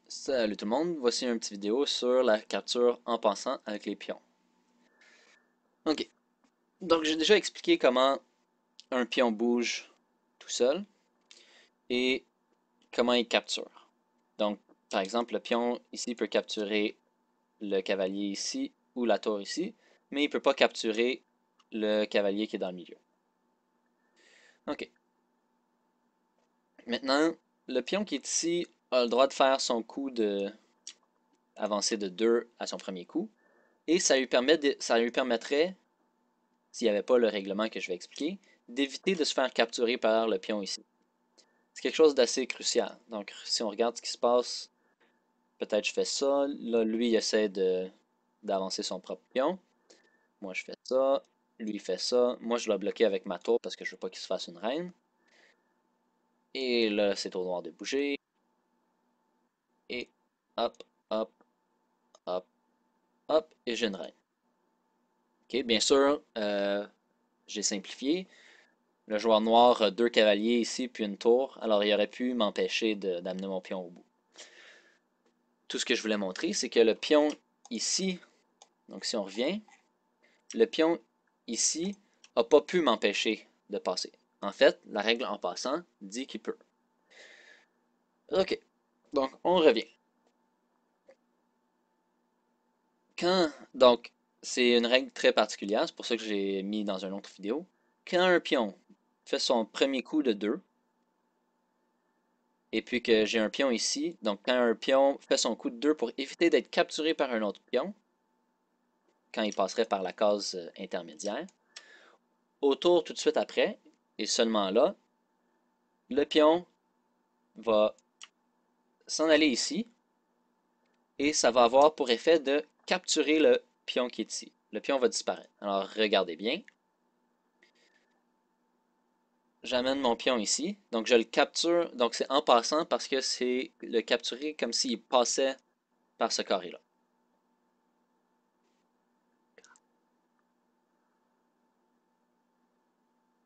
Salut tout le monde, voici une petite vidéo sur la capture en passant avec les pions. Ok, donc j'ai déjà expliqué comment un pion bouge tout seul et comment il capture. Donc, par exemple, le pion ici peut capturer le cavalier ici ou la tour ici, mais il ne peut pas capturer le cavalier qui est dans le milieu. Ok, maintenant, le pion qui est ici a le droit de faire son coup de avancer de 2 à son premier coup, et ça lui permettrait s'il n'y avait pas le règlement que je vais expliquer, d'éviter de se faire capturer par le pion ici. C'est quelque chose d'assez crucial. Donc, si on regarde ce qui se passe, peut-être je fais ça. Là, lui, il essaie d'avancer son propre pion. Moi, je fais ça. Lui, il fait ça. Moi, je l'ai bloqué avec ma tour parce que je veux pas qu'il se fasse une reine. Et là, c'est au noir de bouger. Et hop, hop, hop, hop. Et j'ai une reine. Ok, bien sûr, j'ai simplifié. Le joueur noir a deux cavaliers ici, puis une tour, alors il aurait pu m'empêcher d'amener mon pion au bout. Tout ce que je voulais montrer, c'est que le pion ici, donc si on revient, le pion ici n'a pas pu m'empêcher de passer. En fait, la règle en passant dit qu'il peut. Ok, donc on revient. Donc, c'est une règle très particulière, c'est pour ça que j'ai mis dans une autre vidéo. Quand un pion fait son premier coup de 2, et puis que j'ai un pion ici. Donc, quand un pion fait son coup de 2 pour éviter d'être capturé par un autre pion, quand il passerait par la case intermédiaire, au tour tout de suite après, et seulement là, le pion va s'en aller ici, et ça va avoir pour effet de capturer le pion qui est ici. Le pion va disparaître. Alors, regardez bien. J'amène mon pion ici, donc je le capture, donc c'est en passant parce que c'est le capturer comme s'il passait par ce carré-là.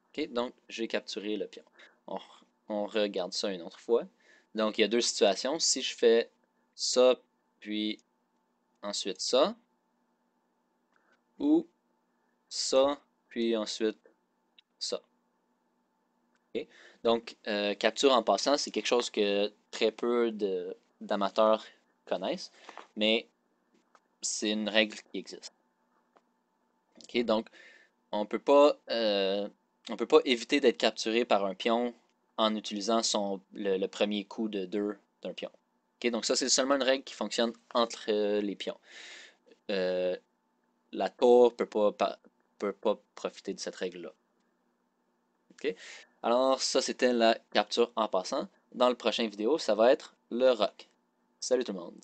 OK, donc j'ai capturé le pion. On, on regarde ça une autre fois. Donc il y a deux situations. Si je fais ça, puis ensuite ça, ou ça, puis ensuite ça. OK? Donc capture en passant, c'est quelque chose que très peu d'amateurs connaissent, mais c'est une règle qui existe. OK? Donc on peut pas éviter d'être capturé par un pion en utilisant le premier coup de 2 d'un pion. Okay, donc ça, c'est seulement une règle qui fonctionne entre les pions. Euh, la tour peut pas profiter de cette règle-là. Okay? Alors, ça, c'était la capture en passant. Dans le prochain vidéo, ça va être le roc. Salut tout le monde.